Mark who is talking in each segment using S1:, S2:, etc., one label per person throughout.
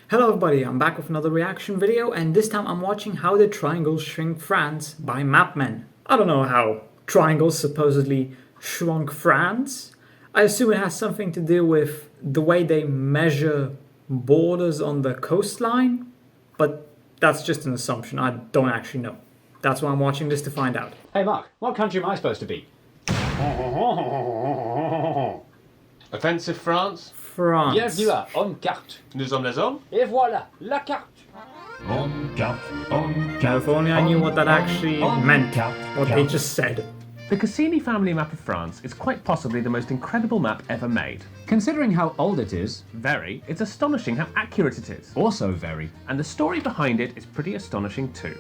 S1: Hello everybody, I'm back with another reaction video, and this time I'm watching How Did Triangles Shrink France by Mapmen. I don't know how triangles supposedly shrunk France. I assume it has something to do with the way they measure borders on the coastline, but that's just an assumption, I don't actually know. That's why I'm watching this to find out.
S2: Hey Mark, what country am I supposed to be?
S3: Offensive France.
S1: France.
S2: Bienvenue à Homme Carte.
S3: Nous sommes les hommes.
S2: Et voilà, la carte.
S1: If only I knew what that actually meant, what they just said.
S3: The Cassini family map of France is quite possibly the most incredible map ever made.
S2: Considering how old it is,
S3: Very. It's astonishing how accurate it is.
S2: also very.
S3: And the story behind it is pretty astonishing too.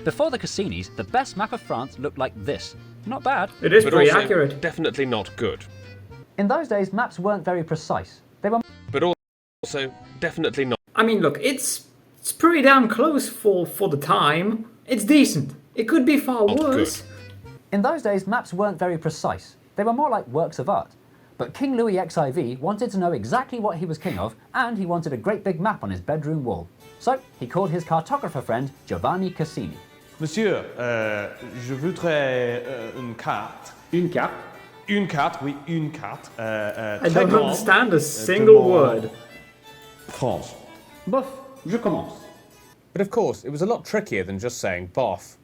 S4: Before the Cassinis, the best map of France looked like this. Not bad.
S1: It is pretty accurate.
S3: Definitely not good.
S4: In those days, maps weren't very precise. They were
S3: But also definitely not.
S1: I mean, look, it's pretty damn close for the time. It's decent. It could be far
S3: Not
S1: worse.
S4: In those days, maps weren't very precise. They were more like works of art. But King Louis XIV wanted to know exactly what he was king of, and he wanted a great big map on his bedroom wall. So he called his cartographer friend Giovanni Cassini.
S5: Monsieur, je voudrais une carte.
S2: Une carte.
S5: Une carte, oui, une carte.
S1: I don't understand a single word.
S5: France.
S2: Bof, je commence.
S5: But of course, it was a lot trickier than just saying boff.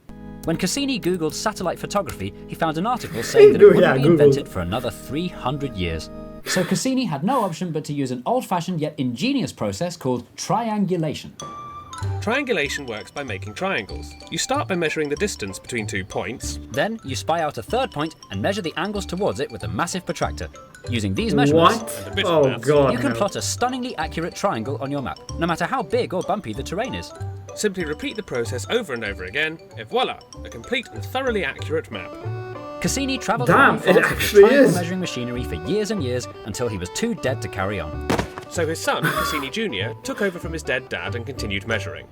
S4: When Cassini Googled satellite photography, he found an article saying that it wouldn't be
S1: Google.
S4: invented for another 300 years. So Cassini had no option but to use an old-fashioned yet ingenious process called triangulation.
S6: Triangulation works by making triangles. You start by measuring the distance between 2 points.
S4: Then you spy out a third point and measure the angles towards it with a massive protractor. Using these measurements,
S1: What?
S6: bit of
S1: Oh
S6: maths.
S1: god.
S4: you can
S1: no.
S4: plot a stunningly accurate triangle on your map, no matter how big or bumpy the terrain is.
S6: Simply repeat the process over and over again, and voila, a complete and thoroughly accurate map.
S4: Cassini travelled
S1: Damn,
S4: around
S1: it
S4: France with his
S1: actually
S4: triangle
S1: is.
S4: measuring machinery for years and years until he was too dead to carry on.
S6: So his son, Cassini Jr., took over from his dead dad and continued measuring.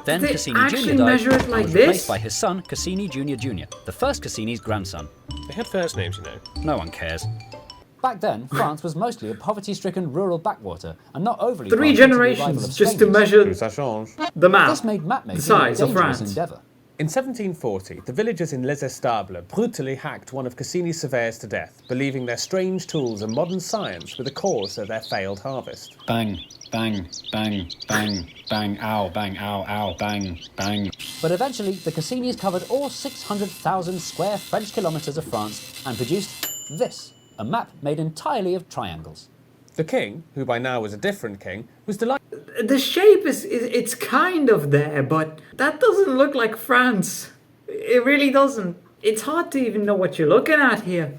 S4: Then
S1: Did they
S4: Cassini
S1: actually
S4: Jr. died
S1: measure it
S4: and
S1: like
S4: was replaced
S1: this?
S4: by his son, Cassini Jr. Jr., the first Cassini's grandson.
S6: They had first names, you know.
S4: No one cares. Back then, France was mostly a poverty-stricken rural backwater and not overly
S1: 3
S4: prone to the arrival
S1: generations
S4: of
S1: just to
S4: strangers.
S1: measure
S5: Ça change.
S1: the map.
S4: This made map making
S1: The size
S4: a
S1: of
S4: dangerous
S1: France.
S4: endeavour.
S5: In 1740, the villagers in Les Estables brutally hacked one of Cassini's surveyors to death, believing their strange tools and modern science were the cause of their failed harvest.
S2: Bang, bang, bang, bang, bang, ow, bang, ow, ow, bang, bang.
S4: But eventually, the Cassinis covered all 600,000 square French kilometres of France and produced this, a map made entirely of triangles.
S5: The king, who by now was a different king, was delighted.
S1: The shape it's kind of there, but that doesn't look like France. It really doesn't. It's hard to even know what you're looking at here.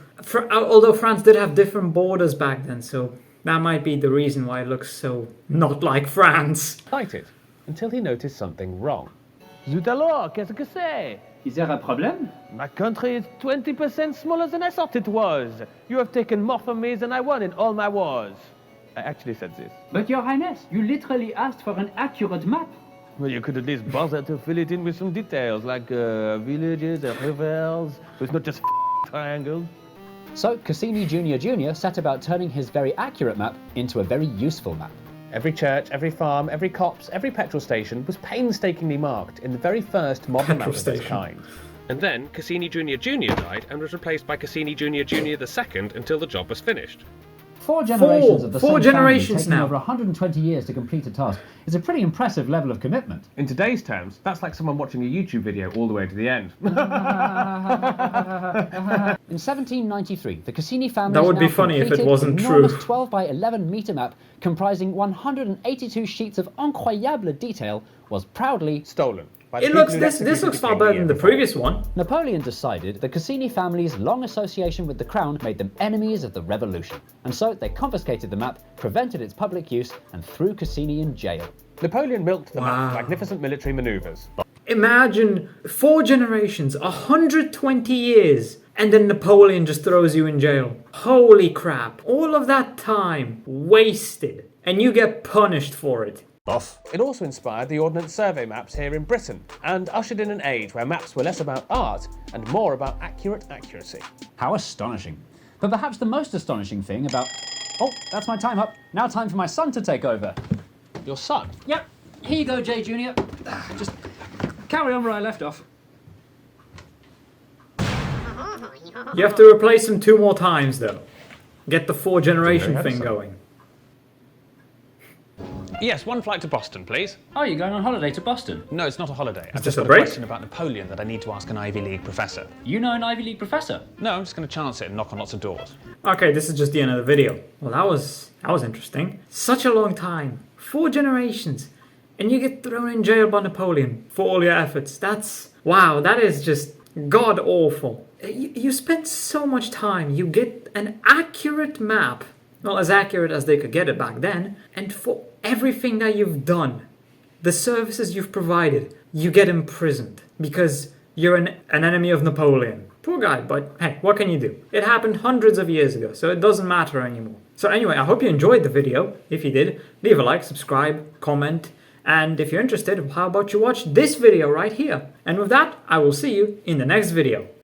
S1: Although France did have different borders back then, so that might be the reason why it looks so not like France.
S5: Until he noticed something wrong.
S7: Zut alors, qu'est-ce que c'est?
S2: Is there a problem?
S7: My country is 20% smaller than I thought it was. You have taken more from me than I won in all my wars. I actually said this.
S2: But your highness, you literally asked for an accurate map.
S7: Well, you could at least bother to fill it in with some details, like villages, rivers. So it's not just triangles.
S4: So Cassini Jr. Jr. set about turning his very accurate map into a very useful map.
S5: Every church, every farm, every copse, every petrol station was painstakingly marked in the very first modern map of its
S1: station.
S5: kind.
S6: And then Cassini Jr. Jr. died and was replaced by Cassini Jr. Jr. II until the job was finished.
S2: 4 generations of the
S1: Four
S2: same
S1: generations
S2: family taking
S1: now.
S2: over 120 years to complete a task is a pretty impressive level of commitment.
S3: In today's terms, that's like someone watching a YouTube video all the way to the end.
S4: In 1793, the Cassini family
S1: That would be funny if it wasn't true.
S4: An 12 by 11 metre map comprising 182 sheets of incroyable detail was proudly
S5: Stolen. By the
S1: It
S5: people
S1: looks
S5: who
S1: this
S5: executed
S1: looks
S5: the
S1: far
S5: king
S1: better
S5: year
S1: than the
S5: before.
S1: previous one.
S4: Napoleon decided the Cassini family's long association with the crown made them enemies of the revolution, and so they confiscated the map, prevented its public use, and threw Cassini in jail.
S5: Napoleon milked the map
S1: Wow.
S5: for magnificent military manoeuvres.
S1: Imagine 4 generations, 120 years, and then Napoleon just throws you in jail. Holy crap. All of that time wasted, and you get punished for it.
S5: It also inspired the Ordnance Survey maps here in Britain and ushered in an age where maps were less about art and more about accurate accuracy.
S2: How astonishing. But perhaps the most astonishing thing about... Oh, that's my time up. Now time for my son to take over. Your son?
S4: Yep. Here you go, Jay Jr. Just carry on where I left off.
S1: You have to replace him 2 more times, though. Get the 4 generation thing going.
S2: Yes, one flight to Boston, please.
S4: Oh, you're going on holiday to Boston?
S2: No, it's not a holiday. I've
S1: just
S2: just
S1: a
S2: got a
S1: break?
S2: question about Napoleon that I need to ask an Ivy League professor.
S4: You know an Ivy League professor?
S2: No, I'm just going to chance it and knock on lots of doors.
S1: Okay, this is just the end of the video. Well, that was interesting. Such a long time. 4 generations. And you get thrown in jail by Napoleon for all your efforts. Wow, that is just god awful. You spent so much time. You get an accurate map. Well, as accurate as they could get it back then. And for everything that you've done, the services you've provided, you get imprisoned because you're an enemy of Napoleon. Poor guy, but hey, what can you do? It happened hundreds of years ago, so it doesn't matter anymore. So anyway, I hope you enjoyed the video. If you did, leave a like, subscribe, comment, and if you're interested, how about you watch this video right here? And with that, I will see you in the next video.